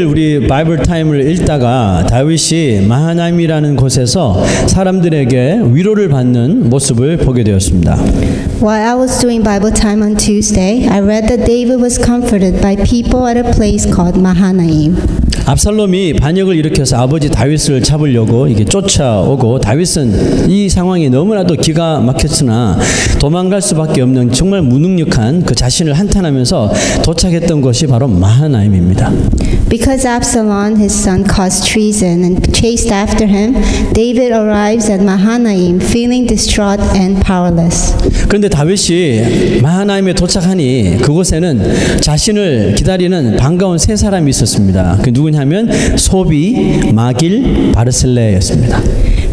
우리 바이블 타임을 읽다가 다윗이 마하나임이라는 곳에서 사람들에게 위로를 받는 모습을 보게 되었습니다. While I was doing Bible time on Tuesday, I read that David was comforted by people at a place called Mahanaim. 압살롬이 반역을 일으켜서 아버지 다윗을 잡으려고 이게 쫓아오고 다윗은 이 상황이 너무나도 기가 막혔으나 도망갈 수밖에 없는 정말 무능력한 그 자신을 한탄하면서 도착했던 곳이 바로 마하나임입니다. Because Absalom, his son, caused treason and chased after him, David arrives at Mahanaim feeling distraught and powerless. 그런데 다윗이 마하나임에 도착하니 그곳에는 자신을 기다리는 반가운 세 사람이 있었습니다. 그 누구냐면 소비, 마길, 바르셀레였습니다.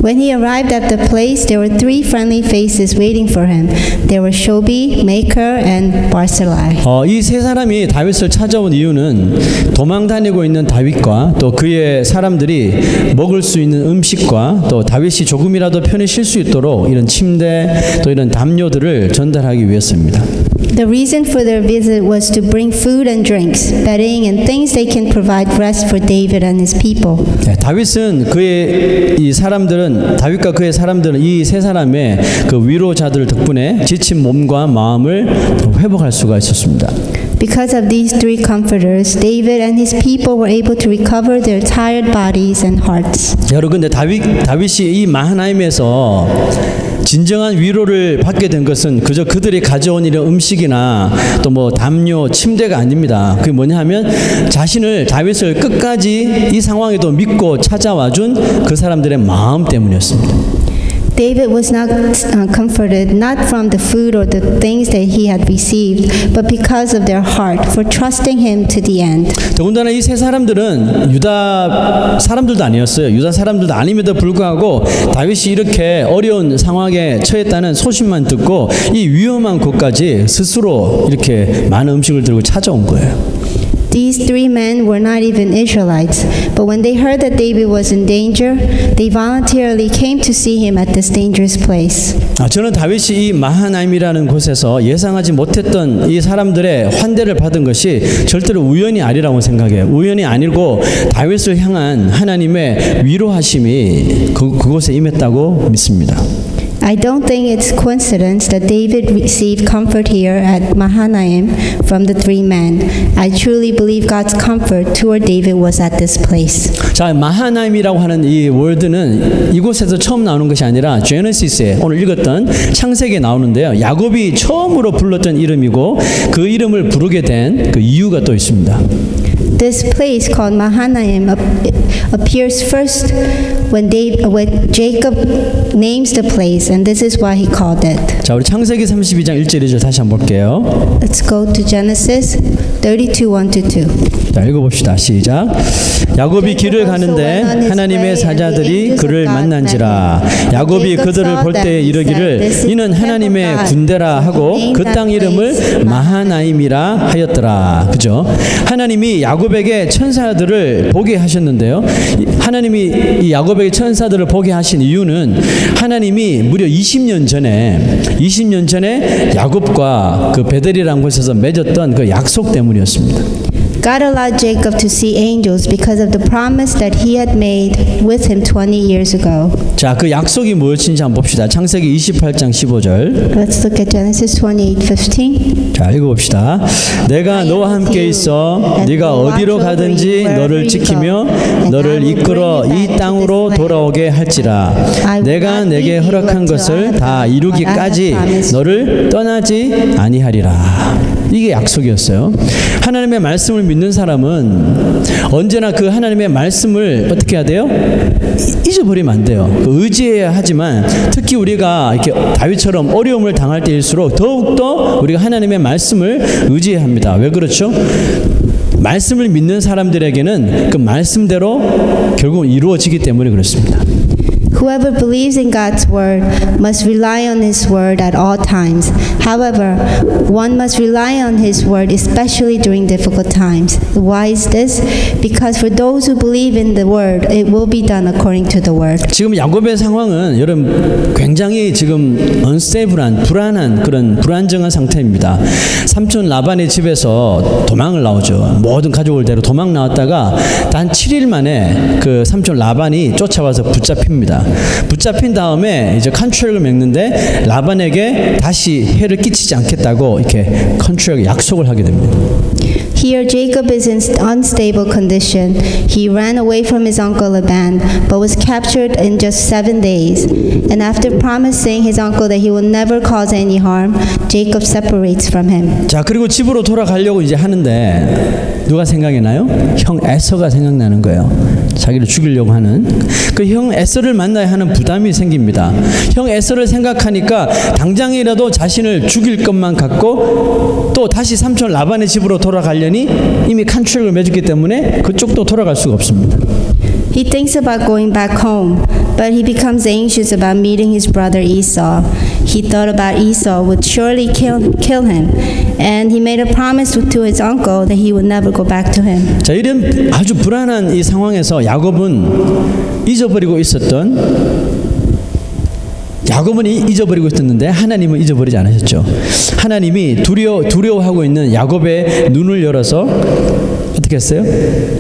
When he arrived at the place, there were three friendly faces waiting for him. There were Shobi, Maker, and Barzillai. 이 세 사람이 다윗을 찾아온 이유는 도망 다니고 있는 다윗과 또 그의 사람들이 먹을 수 있는 음식과 또 다윗이 조금이라도 편히 쉴 수 있도록 이런 침대 또 이런 담요들을 전달하기 위해서입니다. The reason for their visit was to bring food and drinks, bedding, and things they can provide rest for David and his people. 다윗은 다윗과 그의 사람들은 이 세 사람의 그 위로자들 덕분에 지친 몸과 마음을 회복할 수가 있었습니다. Because of these three comforters, David and his people were able to recover their tired bodies and hearts. 여러분, 근데 다윗이 이 마하나임에서 진정한 위로를 받게 된 것은 그저 그들이 가져온 이런 음식이나 또 뭐 담요, 침대가 아닙니다. 그게 뭐냐 하면 다윗을 끝까지 이 상황에도 믿고 찾아와준 그 사람들의 마음 때문이었습니다. David was not comforted not from the food or the things that he had received, but because of their heart for trusting him to the end. 더군다나 이 세 사람들은 유다 사람들도 아니었어요. 유다 사람들도 아님에도 불구하고 다윗이 이렇게 어려운 상황에 처했다는 소식만 듣고 이 위험한 곳까지 스스로 이렇게 많은 음식을 들고 찾아온 거예요. These three men were not even Israelites, but when they heard that David was in danger, they voluntarily came to see him at this dangerous place. 저는 다윗이 이 마하나임이라는 곳에서 예상하지 못했던 이 사람들의 환대를 받은 것이 절대로 우연이 아니라고 생각해요. 우연이 아니고 다윗을 향한 하나님의 위로하심이 그곳에 임했다고 믿습니다. I don't think it's coincidence that David received comfort here at Mahanaim from the three men. I truly believe God's comfort toward David was at this place. 자, 마하나임이라고 하는 이 월드는 이곳에서 처음 나오는 것이 아니라 제네시스에 오늘 읽었던 창세기에 나오는데요. 야곱이 처음으로 불렀던 이름이고 그 이름을 부르게 된 그 이유가 또 있습니다. This place called Mahanaim appears first when Jacob names the place, and this is why he called it. 자, 우리 창세기 32장 1절이죠. 다시 한번 볼게요. Let's go to Genesis 32, 1-2. 자, 읽어봅시다. 시작. 야곱이 길을 가는데 하나님의 사자들이 그를 만난지라. 야곱이 그들을 볼 때 이르기를 이는 하나님의 군대라 하고 그 땅 이름을 마하나임이라 하였더라. 그죠? 하나님이 야곱에게 천사들을 보게 하셨는데요. 하나님이 이 야곱에게 천사들을 보게 하신 이유는 하나님이 무려 20년 전에 야곱과 그 베델이라는 곳에서 맺었던 그 약속 때문이었습니다. God allowed Jacob to see angels because of the promise that he had made with him 20 years ago. 자, 그 약속이 무엇인지 한번 봅시다. 창세기 28장 15절. Let's look at Genesis 28:15. 자, 읽어봅시다. 내가 너와 함께 있어 네가 어디로 가든지 너를 지키며 너를 이끌어 이 땅으로 돌아오게 할지라. 내가 내게 허락한 것을 다 이루기까지 너를 떠나지 아니하리라. 이게 약속이었어요. 하나님의 말씀을 믿는 사람은 언제나 그 하나님의 말씀을 어떻게 해야 돼요? 잊어버리면 안 돼요. 의지해야 하지만 특히 우리가 이렇게 다윗처럼 어려움을 당할 때일수록 더욱더 우리가 하나님의 말씀을 의지해야 합니다. 왜 그렇죠? 말씀을 믿는 사람들에게는 그 말씀대로 결국 이루어지기 때문에 그렇습니다. Whoever believes in God's word must rely on his word at all times. However, one must rely on his word especially during difficult times. Why is this? Because for those who believe in the word, it will be done according to the word. 지금 야곱의 상황은 여러분 굉장히 지금 unstable한 불안한 그런 불안정한 상태입니다. 삼촌 라반의 집에서 도망을 나오죠. 모든 가족을 데리고 도망 나왔다가 단 7일 만에 그 삼촌 라반이 쫓아와서 붙잡힙니다. 붙잡힌 다음에 이제 컨트랙을 맺는데 라반에게 다시 해를 끼치지 않겠다고 이렇게 컨트랙 약속을 하게 됩니다. Here, Jacob is in unstable condition. He ran away from his uncle Laban, but was captured in just 7 days. And after promising his uncle that he will never cause any harm, Jacob separates from him. 자, 그리고 집으로 돌아가려고 이제 하는데 누가 생각이 나요? 형 에서가 생각나는 거예요. 자기를 죽이려고 하는 그 형 에서를 만나야 하는 부담이 생깁니다. 형 에서를 생각하니까 당장이라도 자신을 죽일 것만 같고 또 다시 삼촌 라반의 집으로 돌아가려니 이미 컨트랙을 맺었기 때문에 그쪽도 돌아갈 수가 없습니다. He thinks about going back home, but he becomes anxious about meeting his brother Esau. He thought about Esau would surely kill him, and he made a promise to his uncle that he would never go back to him. 자, 이런 아주 불안한 이 상황에서 야곱은 잊어버리고 있었는데 하나님은 잊어버리지 않으셨죠. 하나님이 두려워하고 있는 야곱의 눈을 열어서 어떻게 했어요?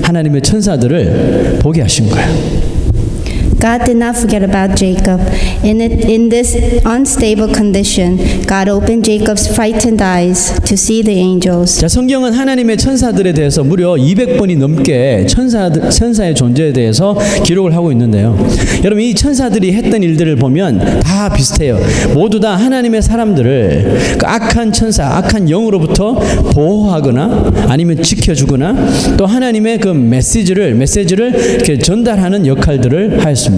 하나님의 천사들을 보게 하신 거예요. God did not forget about Jacob. In this unstable condition, God opened Jacob's frightened eyes to see the angels. 자, 성경은 하나님의 천사들에 대해서 무려 200번이 넘게 천사의 존재에 대해서 기록을 하고 있는데요. 여러분, 이 천사들이 했던 일들을 보면 다 비슷해요. 모두 다 하나님의 사람들을 그 악한 천사, 악한 영으로부터 보호하거나 아니면 지켜주거나 또 하나님의 그 메시지를 이렇게 전달하는 역할들을 하였습니다.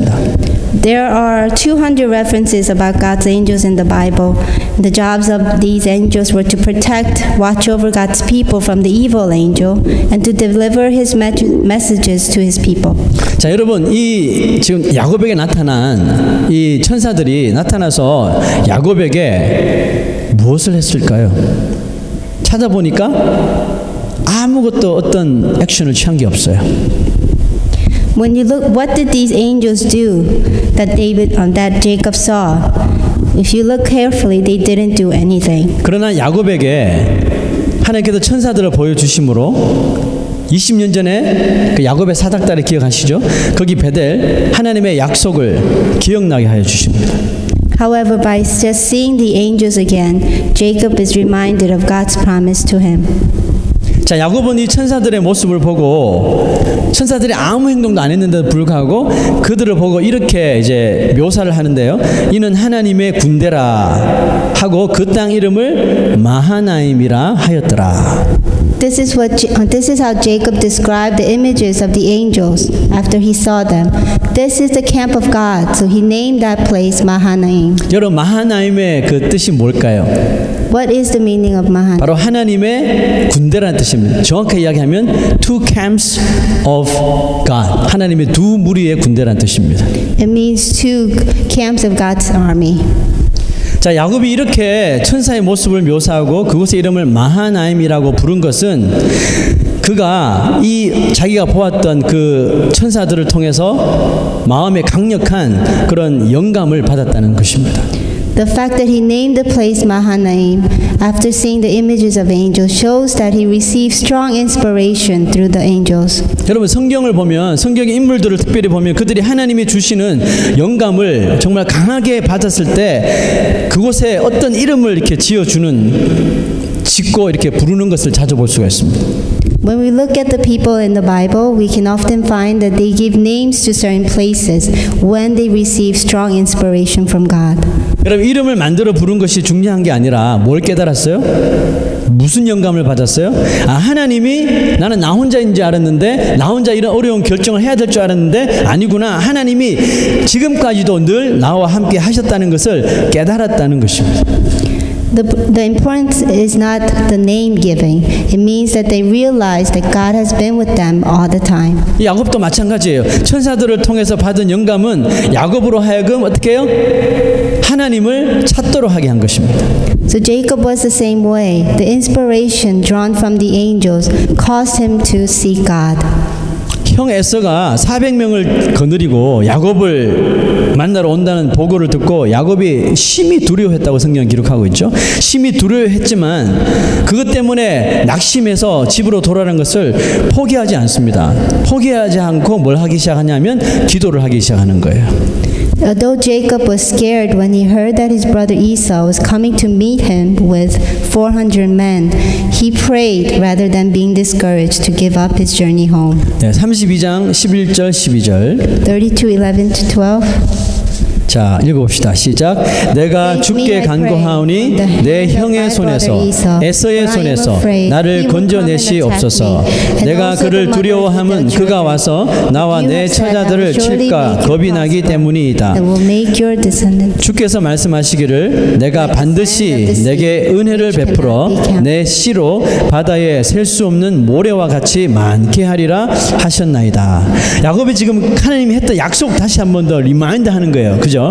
There are 200 references about God's angels in the Bible. The jobs of these angels were to protect, watch over God's people from the evil angel, and to deliver his messages to his people. 자, 여러분, 이 지금 야곱에게 나타난 이 천사들이 나타나서 야곱에게 무엇을 했을까요? 찾아보니까 아무것도 어떤 액션을 취한 게 없어요. When you look, what did these angels do that Jacob saw? If you look carefully, they didn't do anything. 그러나 야곱에게 하나님께서 천사들을 보여주심으로 20년 전에 그 야곱의 사닥다리 기억하시죠? 거기 베델 하나님의 약속을 기억나게 하여 주십니다. However, by just seeing the angels again, Jacob is reminded of God's promise to him. 자, 야곱은 이 천사들의 모습을 보고 천사들이 아무 행동도 안 했는데도 불구하고 그들을 보고 이렇게 이제 묘사를 하는데요. 이는 하나님의 군대라 하고 그 땅 이름을 마하나임이라 하였더라. This is how Jacob described the images of the angels after he saw them. This is the camp of God, so he named that place Mahanaim. 여러분, 마하나임의 그 뜻이 뭘까요? What is the meaning of Mahanaim? 바로 하나님의 군대라는 뜻입니다. 정확하게 이야기하면 two camps of God. 하나님의 두 무리의 군대라는 뜻입니다. It means two camps of God's army. 자, 야곱이 이렇게 천사의 모습을 묘사하고 그곳의 이름을 마하나임이라고 부른 것은 그가 자기가 보았던 그 천사들을 통해서 마음에 강력한 그런 영감을 받았다는 것입니다. The fact that he named the place Mahanaim after seeing the images of angels shows that he received strong inspiration through the angels. 여러분, 성경을 보면 성경의 인물들을 특별히 보면 그들이 하나님이 주시는 영감을 정말 강하게 받았을 때 그곳에 어떤 이름을 이렇게 짓고 이렇게 부르는 것을 자주 볼 수가 있습니다. When we look at the people in the Bible, we can often find that they give names to certain places when they receive strong inspiration from God. 여러분, 이름을 만들어 부른 것이 중요한 게 아니라 뭘 깨달았어요? 무슨 영감을 받았어요? 하나님이 나는 나 혼자인 줄 알았는데 나 혼자 이런 어려운 결정을 해야 될 줄 알았는데 아니구나. 하나님이 지금까지도 늘 나와 함께 하셨다는 것을 깨달았다는 것입니다. The importance is not the name giving. It means that they realize that God has been with them all the time. 이 야곱도 마찬가지예요. 천사들을 통해서 받은 영감은 야곱으로 하여금 어떻게 해요? 하나님을 찾도록 하게 한 것입니다. So Jacob was the same way. The inspiration drawn from the angels caused him to seek God. 형 에서가 400명을 거느리고 야곱을 만나러 온다는 보고를 듣고 야곱이 심히 두려워했다고 성경은 기록하고 있죠. 심히 두려워했지만 그것 때문에 낙심해서 집으로 돌아가는 것을 포기하지 않습니다. 포기하지 않고 뭘 하기 시작하냐면 기도를 하기 시작하는 거예요. Although Jacob was scared when he heard that his brother Esau was coming to meet him with 400 men, he prayed rather than being discouraged to give up his journey home. 네, 32장 11절 12절 32:11-12. 자, 읽어봅시다. 시작. 내가 주께 간구하오니 내 형의 손에서 에서의 손에서 나를 건져내시옵소서. 내가 그를 두려워함은 그가 와서 나와 내 처자들을 칠까 겁이 나기 때문이다. 주께서 말씀하시기를 내가 반드시 내게 은혜를 베풀어 내 씨로 바다에 셀 수 없는 모래와 같이 많게 하리라 하셨나이다. 야곱이 지금 하나님이 했던 약속 다시 한 번 더 리마인드 하는 거예요. 그죠?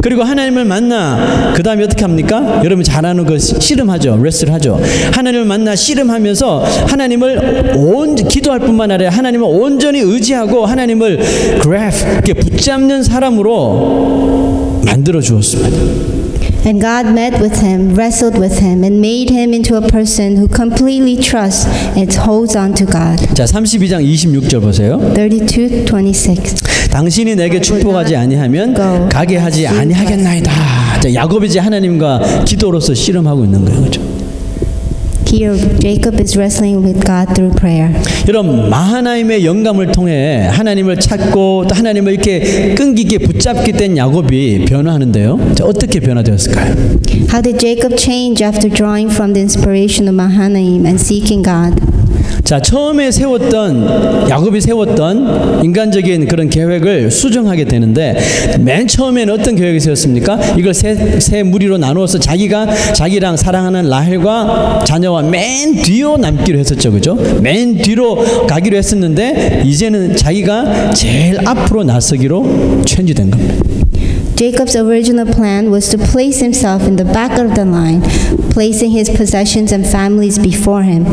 그리고 하나님을 만나 그 다음에 어떻게 합니까? 여러분 잘 아는 거 씨름하죠. 레슬을 하죠. 하나님을 만나 씨름하면서 하나님을 기도할 뿐만 아니라 하나님을 온전히 의지하고 하나님을 이렇게 붙잡는 사람으로 만들어 주었습니다. And God met with him, wrestled with him, and made him into a person who completely trusts and holds on to God. 자, 32장 26절 보세요. 32:26. 당신이 내게 축복하지 아니하면 가게 하지 아니하겠나이다. 자, 야곱이 이제 하나님과 기도로서 씨름하고 있는 거예요. 그렇죠? Here, Jacob is wrestling with God through prayer. 여러분, 마하나임의 영감을 통해 하나님을 찾고 또 하나님을 이렇게 끈기 있게 붙잡게 된 야곱이 변화하는데요. 자, 어떻게 변화되었을까요? How did Jacob change after drawing from the inspiration of Mahanaim and seeking God? 자, 처음에 야곱이 세웠던 인간적인 그런 계획을 수정하게 되는데 맨 처음에는 어떤 계획이 세웠습니까? 이걸 세 무리로 나누어서 자기랑 사랑하는 라헬과 자녀와 맨 뒤로 남기로 했었죠. 그죠? 맨 뒤로 가기로 했었는데 이제는 자기가 제일 앞으로 나서기로 체인지된 겁니다. Jacob's original plan was to place himself in the back of the line, placing his possessions and families before him.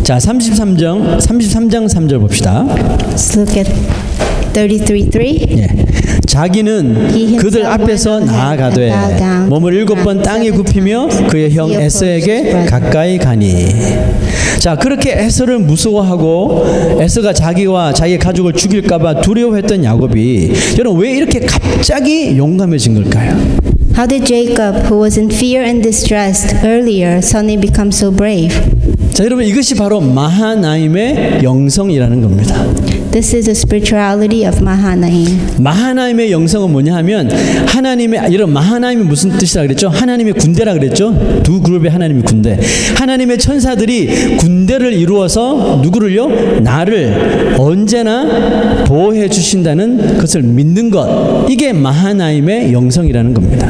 자, 33장 3절 봅시다. Let's look at 33:3. 예. 자기는 그들 앞에서 나아가되 몸을 7번 땅에 굽히며 그의 형 에서에게 가까이 가니. 자, 그렇게 에서를 무서워하고 에서가 자기와 자기의 가족을 죽일까봐 두려워했던 야곱이 여러분 왜 이렇게 갑자기 용감해진 걸까요? How did Jacob, who was in fear and distressed earlier, suddenly become so brave? 자, 여러분 이것이 바로 마하나임의 영성이라는 겁니다. This is the spirituality of Mahanaim. 마하나임의 영성은 뭐냐 하면 이런 마하나임이 무슨 뜻이라 그랬죠? 하나님의 군대라 그랬죠? 두 그룹의 하나님의 군대. 하나님의 천사들이 군대를 이루어서 누구를요? 나를 언제나 보호해 주신다는 것을 믿는 것. 이게 마하나임의 영성이라는 겁니다.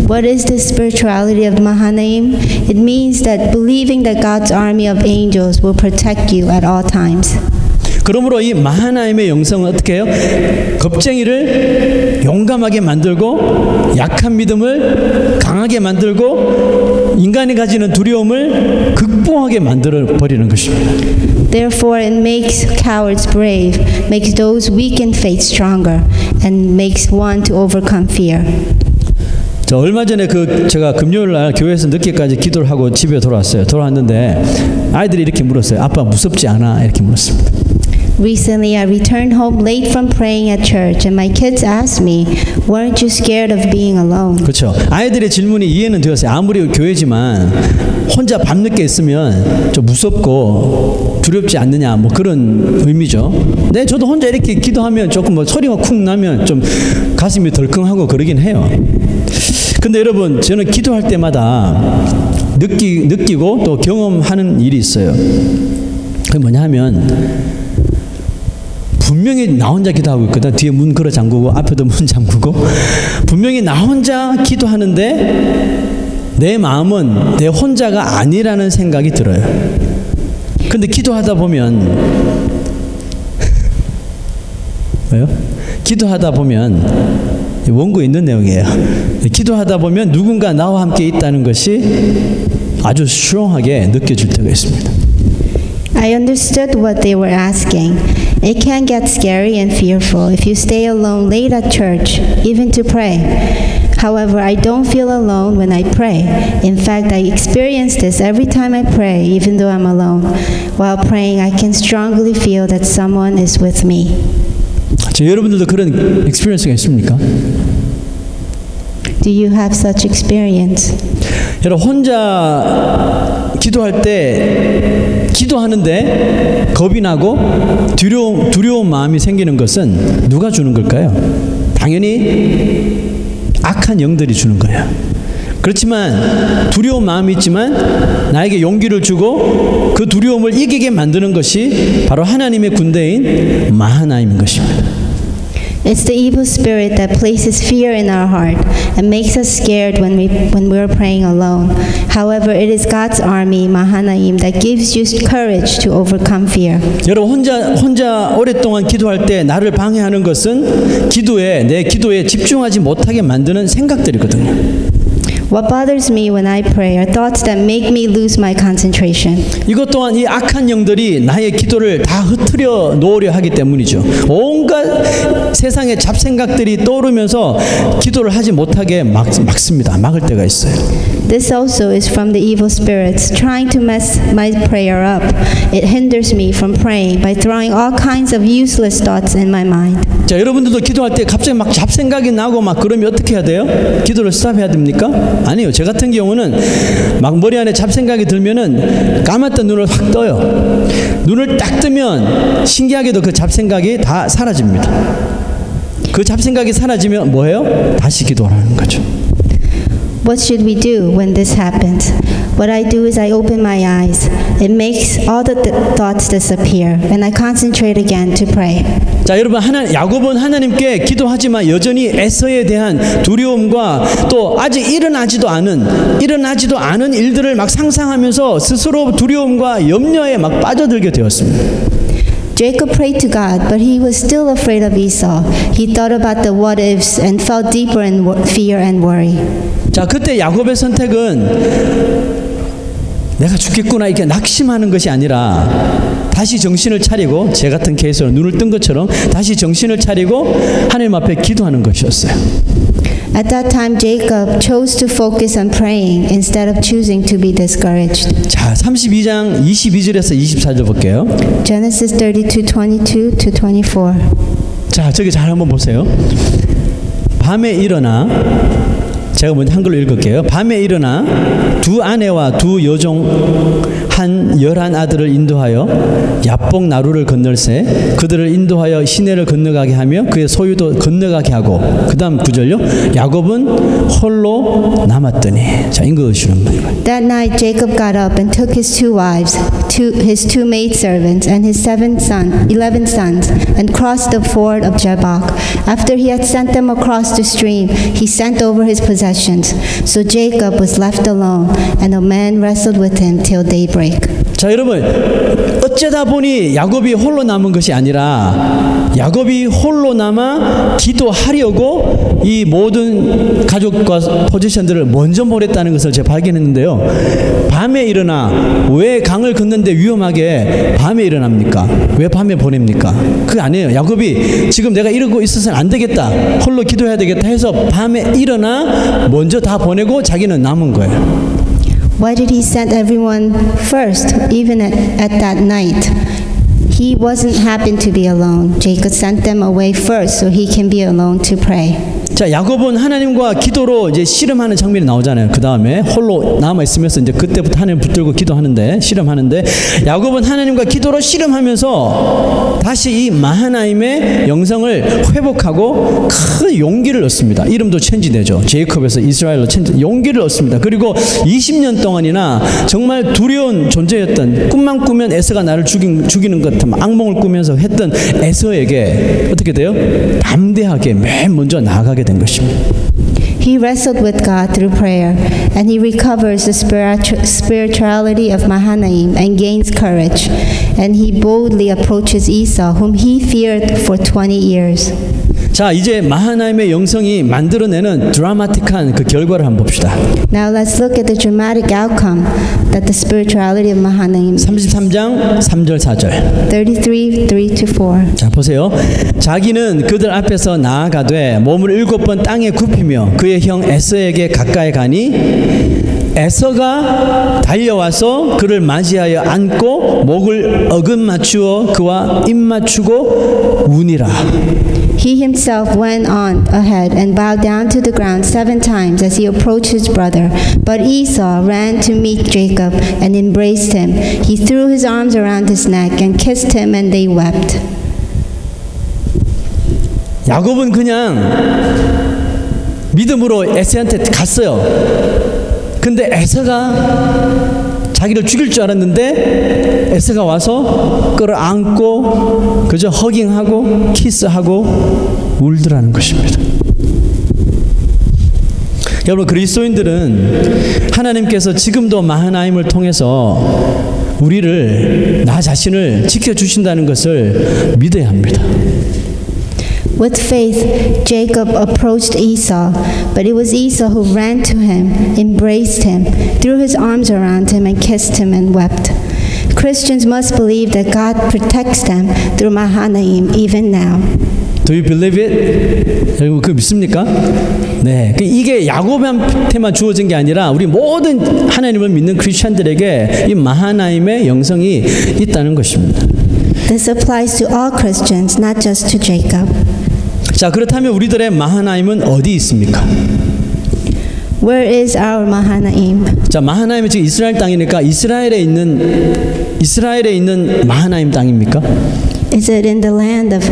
What is the spirituality of Mahanaim? It means that believing that God's army of angels will protect you at all times. 그러므로 이 마하나임의 영성은 어떻게 해요? 겁쟁이를 용감하게 만들고 약한 믿음을 강하게 만들고 인간이 가지는 두려움을 극복하게 만들어 버리는 것입니다. Therefore, it makes cowards brave, makes those weak in faith stronger, and makes one to overcome fear. 저 얼마 전에 제가 금요일 날 교회에서 늦게까지 기도를 하고 집에 돌아왔어요. 돌아왔는데 아이들이 이렇게 물었어요. 아빠 무섭지 않아? 이렇게 물었습니다. Recently, I returned home late from praying at church, and my kids asked me, "Weren't you scared of being alone?" 그렇죠. 아이들의 질문이 이해는 되었어요. 아무리 교회지만 혼자 밤늦게 있으면 좀 무섭고 두렵지 않느냐, 뭐 그런 의미죠. 네, 저도 혼자 이렇게 기도하면 조금 뭐 소리가 쿵 나면 좀 가슴이 덜컹하고 그러긴 해요. 근데 여러분, 저는 기도할 때마다 느끼고 또 경험하는 일이 있어요. 그게 뭐냐 하면 분명히 나 혼자 기도하고 있거든. 뒤에 문 걸어 잠그고 앞에도 문 잠그고 분명히 나 혼자 기도하는데 내 마음은 내 혼자가 아니라는 생각이 들어요. 근데 기도하다 보면 왜요? 기도하다 보면 원고에 있는 내용이에요. 기도하다 보면 누군가 나와 함께 있다는 것이 아주 스트롱하게 느껴질 때가 있습니다. I understood what they were asking. It can get scary and fearful if you stay alone late at church, even to pray. However, I don't feel alone when I pray. In fact, I experience this every time I pray, even though I'm alone. While praying, I can strongly feel that someone is with me. 여러분들도 그런 experience가 있습니까? Do you have such experience? 여러분 혼자 기도할 때 기도하는데 겁이 나고 두려운 마음이 생기는 것은 누가 주는 걸까요? 당연히 악한 영들이 주는 거예요. 그렇지만 두려운 마음이 있지만 나에게 용기를 주고 그 두려움을 이기게 만드는 것이 바로 하나님의 군대인 마하나임인 것입니다. It's the evil spirit that places fear in our heart and makes us scared when we're praying alone. However, it is God's army, Mahanaim, that gives you courage to overcome fear. 여러분 혼자 오랫동안 기도할 때 나를 방해하는 것은 내 기도에 집중하지 못하게 만드는 생각들이거든요. What bothers me when I pray are thoughts that make me lose my concentration. 이것 또한 이 악한 영들이 나의 기도를 다 흐트려 놓으려 하기 때문이죠. 온갖 세상의 잡생각들이 떠오르면서 기도를 하지 못하게 막습니다. 막을 때가 있어요. This also is from the evil spirits trying to mess my prayer up. It hinders me from praying by throwing all kinds of useless thoughts in my mind. 자, 여러분들도 기도할 때 갑자기 막 잡생각이 나고 막 그러면 어떻게 해야 돼요? 기도를 스탑해야 됩니까? 아니요. 제 같은 경우는 막 머리 안에 잡생각이 들면은 감았던 눈을 확 떠요. 눈을 딱 뜨면 신기하게도 그 잡생각이 다 사라집니다. 그 잡생각이 사라지면 뭐예요? 다시 기도를 하는 거죠. What should we do when this happens? What I do is I open my eyes. It makes all the thoughts disappear, and I concentrate again to pray. 자, 여러분 야곱은 하나님께 기도하지만 여전히 에서에 대한 두려움과 또 아직 일어나지도 않은 일들을 막 상상하면서 스스로 두려움과 염려에 막 빠져들게 되었습니다. Jacob prayed to God, but he was still afraid of Esau. He thought about the what ifs and fell deeper in fear and worry. 자, 그때 야곱의 선택은 내가 죽겠구나 이렇게 낙심하는 것이 아니라 다시 정신을 차리고 제 같은 케이스로 눈을 뜬 것처럼 다시 정신을 차리고 하나님 앞에 기도하는 것이었어요. At that time, Jacob chose to focus on praying instead of choosing to be discouraged. 자, 32장 22절에서 24절 볼게요. Genesis 32:22 to 24. 자, 저기 잘 한번 보세요. 밤에 일어나 제가 먼저 한글로 읽을게요. 밤에 일어나 두 아내와 두 여종 한 11아들을 인도하여 야복 나루를 건널세 그들을 인도하여 시내를 건너가게 하며 그의 소유도 건너가게 하고 그 다음 9절요. 야곱은 홀로 남았더니 자, 읽으시는 거예요. That night Jacob got up and took his two wives, his two maidservants, and his 11 sons, and crossed the ford of Jabbok. After he had sent them across the stream, he sent over his possessions. So Jacob was left alone, and a man wrestled with him till daybreak. 자, 여러분 어쩌다 보니 야곱이 홀로 남은 것이 아니라 야곱이 홀로 남아 기도하려고 이 모든 가족과 포지션들을 먼저 보냈다는 것을 제가 발견했는데요. 밤에 일어나 왜 강을 걷는데 위험하게 밤에 일어납니까? 왜 밤에 보냅니까? 그게 아니에요. 야곱이 지금 내가 이러고 있어서는 안 되겠다. 홀로 기도해야 되겠다 해서 밤에 일어나 먼저 다 보내고 자기는 남은 거예요. Why did he send everyone first, even at that night? He wasn't happy to be alone. Jacob sent them away first so he can be alone to pray. 자, 야곱은 하나님과 기도로 이제 씨름하는 장면이 나오잖아요. 그 다음에 홀로 남아 있으면서 이제 그때부터 하나님 붙들고 기도하는데 씨름하는데 야곱은 하나님과 기도로 씨름하면서 다시 이 마하나임의 영성을 회복하고 큰 용기를 얻습니다. 이름도 체인지되죠. 제이콥에서 이스라엘로 체인지 용기를 얻습니다. 그리고 20년 동안이나 정말 두려운 존재였던 꿈만 꾸면 에서가 나를 죽이는 것 같은 악몽을 꾸면서 했던 에서에게 어떻게 돼요? 담대하게 맨 먼저 나아가게 된 것입니다. He wrestled with God through prayer, and he recovers the spirituality of Mahanaim and gains courage. And he boldly approaches Esau, whom he feared for 20 years. 자, 이제 마하나임의 영성이 만들어내는 드라마틱한 그 결과를 한번 봅시다. Now let's look at the dramatic outcome that the spirituality of Mahanaim 33장 3절 4절. 33, 3-4. 자, 보세요. 자기는 그들 앞에서 나아가되 몸을 7번 땅에 굽히며 그의 형 에서에게 가까이 가니 에서가 달려와서 그를 맞이하여 안고 목을 어금 맞추어 그와 입 맞추고 우니라. He himself went on ahead and bowed down to the ground 7 times as he approached his brother. But Esau ran to meet Jacob and embraced him. He threw his arms around his neck and kissed him, and they wept. 야곱은 그냥 믿음으로 에서한테 갔어요. 근데 에서가 자기를 죽일 줄 알았는데 에서가 와서 끌어안고 그저 허깅하고 키스하고 울더라는 것입니다. 여러분, 그리스도인들은 하나님께서 지금도 마하나임을 통해서 우리를, 나 자신을 지켜주신다는 것을 믿어야 합니다. With faith, Jacob approached Esau, but it was Esau who ran to him, embraced him, threw his arms around him, and kissed him and wept. Christians must believe that God protects them through Mahanaim even now. Do you believe it? 여러분, 그거 믿습니까? 네, 이게 야곱한테만 주어진 게 아니라 우리 모든 하나님을 믿는 크리스천들에게 이 마하나임의 영성이 있다는 것입니다. This applies to all Christians, not just to Jacob. 자, 그렇다면 우리들의 마하나임은 어디 있습니까? Where is our Mahanaim? 자, 마하나임은 지금 이스라엘 땅이니까 이스라엘에 있는 마하나임 땅입니까? Is it in the land of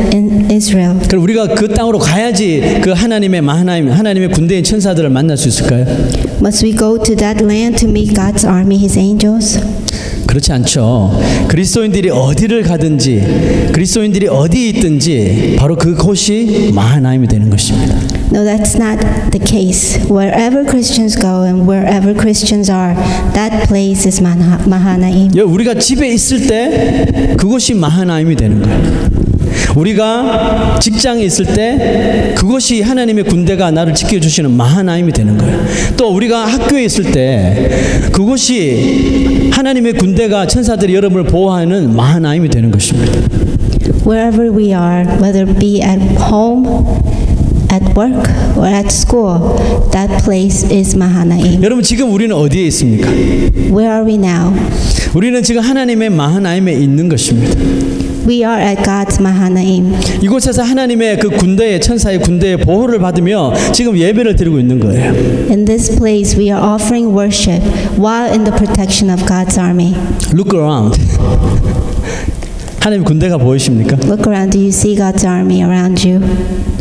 Israel? 그럼 우리가 그 땅으로 가야지 그 하나님의 마하나임, 하나님의 군대인 천사들을 만날 수 있을까요? Must we go to that land to meet God's army, His angels? 그렇지 않죠. 그리스도인들이 어디를 가든지, 그리스도인들이 어디에 있든지 바로 그곳이 마하나임이 되는 것입니다. No, that's not the case. Wherever Christians go and wherever Christians are, that place is Mahanaim. 우리가 집에 있을 때 그곳이 마하나임이 되는 거예요. 우리가 직장에 있을 때 그것이 하나님의 군대가 나를 지켜주시는 마하나임이 되는 거예요. 또 우리가 학교에 있을 때 그것이 하나님의 군대가 천사들이 여러분을 보호하는 마하나임이 되는 것입니다. Wherever we are, whether it be at home, at work, or at school, that place is Mahanaim. 여러분, 지금 우리는 어디에 있습니까? Where are we now? 우리는 지금 하나님의 마하나임에 있는 것입니다. We are at God's Mahanaim. 이곳에서 하나님의 그 군대의 천사의 군대의 보호를 받으며 지금 예배를 드리고 있는 거예요. In this place, we are offering worship while in the protection of God's army. Look around. 하나님 군대가 보이십니까? Look around. Do you see God's army around you?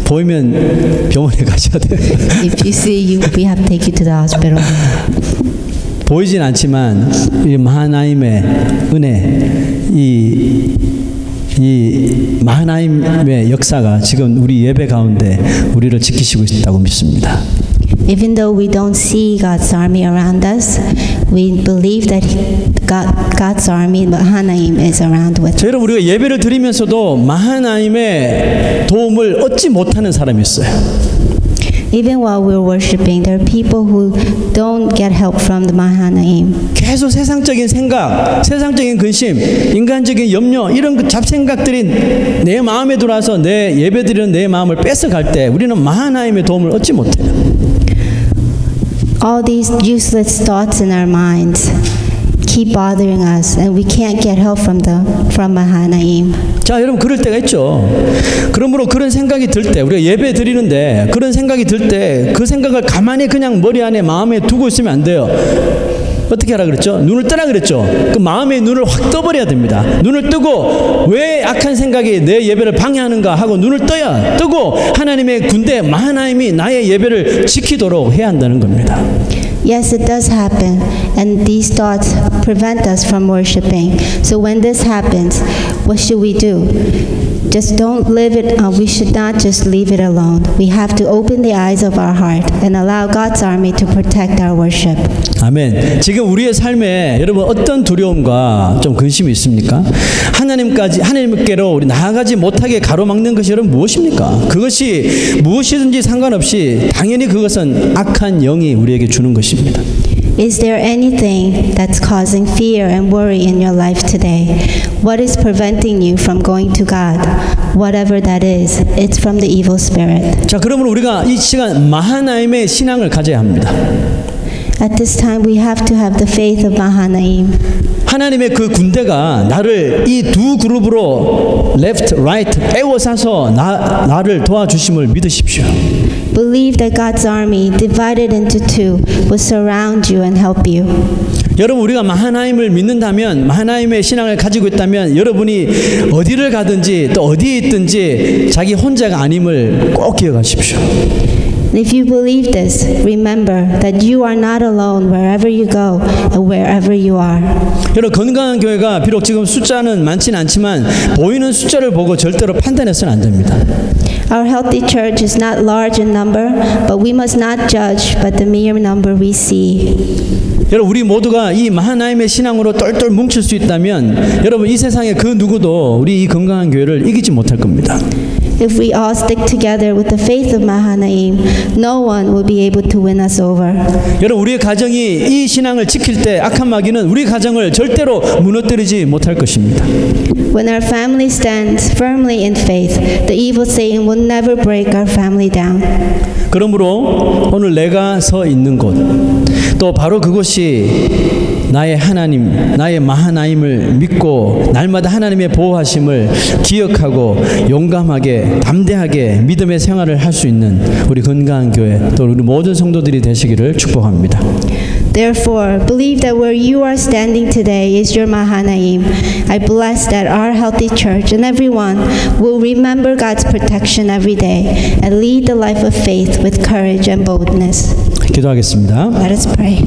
보이면 병원에 가셔야 돼요. If you see, we have to take you to the hospital. 보이진 않지만 이 마하나임의 은혜, 이 마하나임의 역사가 지금 우리 예배 가운데 우리를 지키시고 있다고 믿습니다. Even though we don't see God's army around us, we believe that God's army, Mahanaim, is around with us. 자, 여러분, 우리가 예배를 드리면서도 마하나임의 도움을 얻지 못하는 사람이 있어요. Even while we're worshiping, there are people who don't get help from the Mahanaim. 계속 세상적인 생각, 세상적인 근심, 인간적인 염려, 이런 잡생각들이 내 마음에 들어와서 내 예배드리는 내 마음을 뺏어갈 때 우리는 마하나임의 도움을 얻지 못해요. All these useless thoughts in our minds keep bothering us, and we can't get help from Mahanaim. 자, 여러분, 그럴 때가 있죠. 그러므로 그런 생각이 들 때, 우리가 예배 드리는데 그런 생각이 들 때 그 생각을 가만히 그냥 머리 안에 마음에 두고 있으면 안 돼요. 어떻게 하라 그랬죠? 눈을 뜨라 그랬죠. 그 마음의 눈을 확 떠버려야 됩니다. 눈을 뜨고 왜 악한 생각이 내 예배를 방해하는가 하고 눈을 뜨고 하나님의 군대 마하나임이 나의 예배를 지키도록 해야 한다는 겁니다. Yes, it does happen, and these thoughts prevent us from worshiping. So when this happens, what should we do? just don't live it. We should not just leave it alone. We have to open the eyes of our heart and allow God's army to protect our worship. 아멘. 지금 우리의 삶에 여러분 어떤 두려움과 좀 근심이 있습니까? 하나님께로 우리 나아가지 못하게 가로막는 것이 여러분 무엇입니까? 그것이 무엇이든지 상관없이 당연히 그것은 악한 영이 우리에게 주는 것입니다. Is there anything that's causing fear and worry in your life today? What is preventing you from going to God? Whatever that is, it's from the evil spirit. 자, 그러면 우리가 이 시간 마하나임의 신앙을 가져야 합니다. At this time, we have to have the faith of Mahanaim. 하나님의 그 군대가 나를 이 두 그룹으로 left, right 에워싸서 나를 도와주심을 믿으십시오. Believe that God's army, divided into two, will surround you and help you. 여러분 우리가 마하나임을 믿는다면 마하나임의 신앙을 가지고 있다면 여러분이 어디를 가든지 또 어디에 있든지 자기 혼자가 아님을 꼭 기억하십시오. If you believe this, remember that you are not alone wherever you go and wherever you are. 여러분 건강한 교회가 비록 지금 숫자는 많지는 않지만 보이는 숫자를 보고 절대로 판단해서는 안 됩니다. Our healthy church is not large in number, but we must not judge by the mere number we see. 여러분 우리 모두가 이 마하나임의 신앙으로 똘똘 뭉칠 수 있다면 여러분 이 세상에 그 누구도 우리 이 건강한 교회를 이기지 못할 겁니다. If we all stick together with the faith of Mahanaim, no one will be able to win us over. 여러분 우리의 가정이 이 신앙을 지킬 때 악한 마귀는 우리 가정을 절대로 무너뜨리지 못할 것입니다. When our family stands firmly in faith, the evil Satan will never break our family down. 그러므로 오늘 내가 서 있는 곳, 또 바로 그곳이 나의 하나님, 나의 마하나임을 믿고 날마다 하나님의 보호하심을 기억하고 용감하게 담대하게 믿음의 생활을 할 수 있는 우리 건강한 교회 또 우리 모든 성도들이 되시기를 축복합니다. Therefore, believe that where you are standing today is your Mahanaim. I bless that our healthy church and everyone will remember God's protection every day and lead the life of faith with courage and boldness. 기도하겠습니다. Let us pray.